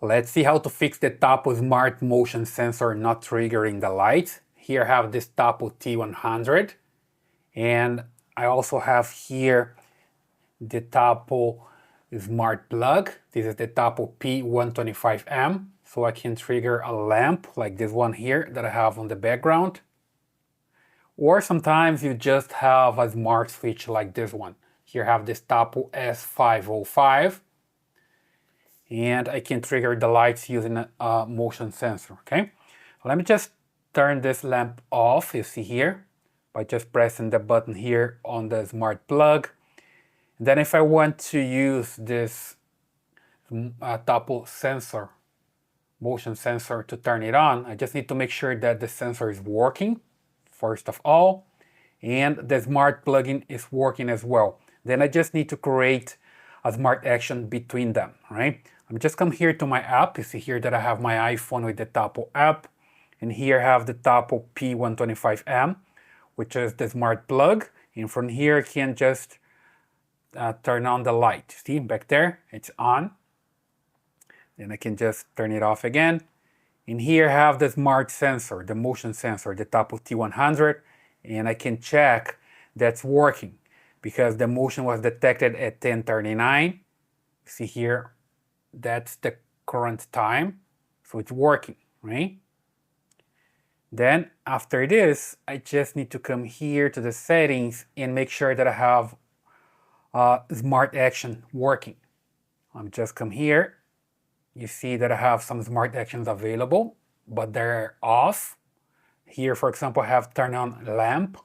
Let's see how to fix the Tapo Smart Motion Sensor not triggering the lights. Here I have this Tapo T100, and I also have here the Tapo Smart Plug. This is the Tapo P125M, so I can trigger a lamp like this one here that I have on the background. Or sometimes you just have a smart switch like this one. Here I have this Tapo S505, and I can trigger the lights using a motion sensor, okay? Let me just turn this lamp off, you see here, by just pressing the button here on the smart plug. And then if I want to use this Tapo sensor, motion sensor, to turn it on, I just need to make sure that the sensor is working, first of all, and the smart plugin is working as well. Then I just need to create a smart action between them, right? I'm just come here to my app. You see here that I have my iPhone with the Tapo app, and here I have the Tapo P125M, which is the smart plug. And from here I can just turn on the light. See, back there, it's on. Then I can just turn it off again. And here I have the smart sensor, the motion sensor, the Tapo T100, and I can check that's working because the motion was detected at 10:39. See here, that's the current time, so it's working, right? Then after this, I just need to come here to the settings and make sure that I have smart action working. I'm just come here. You see that I have some smart actions available, but they're off. Here, for example, I have turn on lamp.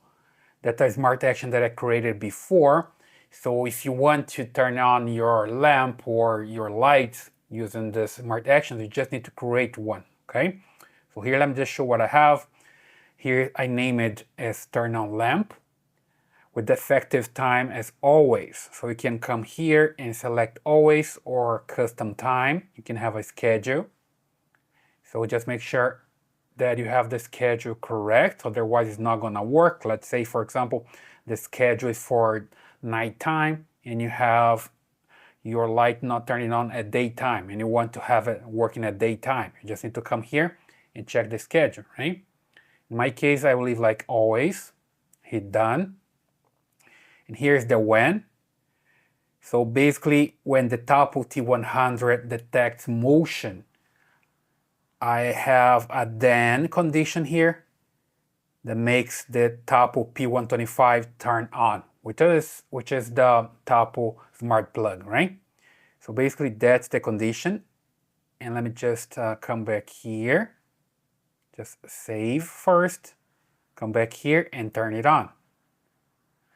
That's a smart action that I created before. So if you want to turn on your lamp or your lights using the smart actions, you just need to create one, okay? So here, let me just show what I have. Here, I name it as turn on lamp with the effective time as always. So you can come here and select always or custom time. You can have a schedule. So just make sure that you have the schedule correct, otherwise it's not gonna work. Let's say, for example, the schedule is for nighttime and you have your light not turning on at daytime and you want to have it working at daytime. You just need to come here and check the schedule, right? In my case, I will leave like always, hit done. And here's the when. So basically, when the Tapo T100 detects motion, I have a then condition here that makes the Tapo P125 turn on, which is the Tapo Smart Plug, right? So basically, that's the condition. And let me just come back here. Just save first, come back here and turn it on.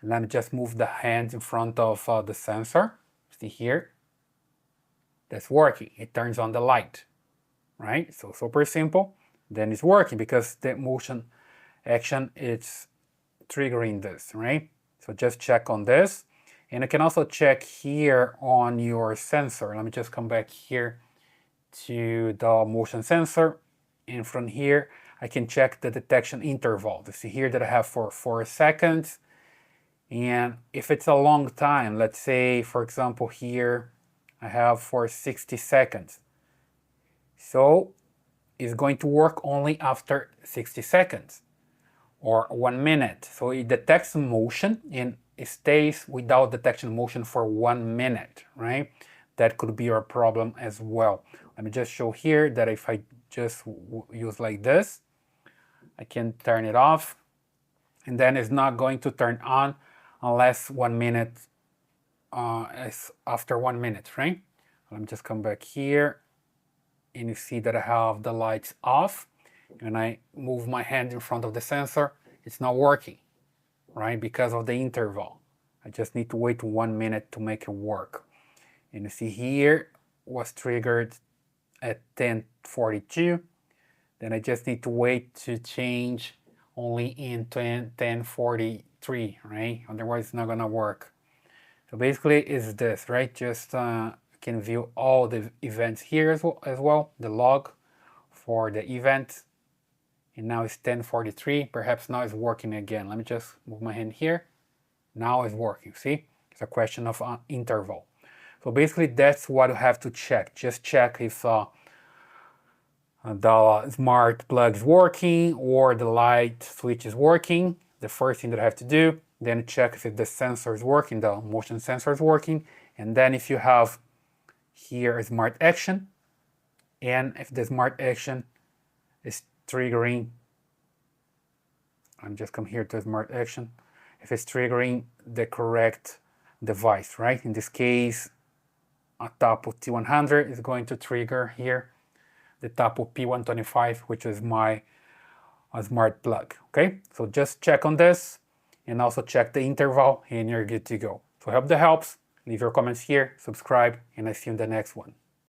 Let me just move the hand in front of the sensor. See here? That's working. It turns on the light, right? So super simple. Then it's working because the motion action is triggering this, right? So just check on this. And you can also check here on your sensor. Let me just come back here to the motion sensor. And from here, I can check the detection interval. You see here that I have for 4 seconds. And if it's a long time, let's say, for example, here I have for 60 seconds. So it's going to work only after 60 seconds or 1 minute. So it detects motion and it stays without detection motion for 1 minute, right? That could be your problem as well. Let me just show here that if I just use like this, I can turn it off and then it's not going to turn on unless 1 minute is after 1 minute, right? Let me just come back here and you see that I have the lights off. When I move my hand in front of the sensor, it's not working, right? Because of the interval. I just need to wait 1 minute to make it work. And you see here was triggered at 10:42. Then I just need to wait to change only in 10:43, right? Otherwise it's not gonna work. So basically it's this, right? Just can view all the events here as well, the log for the event. And now it's 10:43, perhaps now it's working again. Let me just move my hand here. Now it's working, see? It's a question of interval. So basically that's what you have to check. Just check if the smart plug is working or the light switch is working. The first thing that I have to do, then check if the sensor is working, the motion sensor is working, and then if you have here a smart action, and if the smart action is triggering, I'm just come here to smart action, if it's triggering the correct device, right? In this case, a Tapo T100 is going to trigger here the Tapo P125, which is my smart plug. Okay, so just check on this and also check the interval and you're good to go. So I hope that helps. Leave your comments here, subscribe, and I see you in the next one.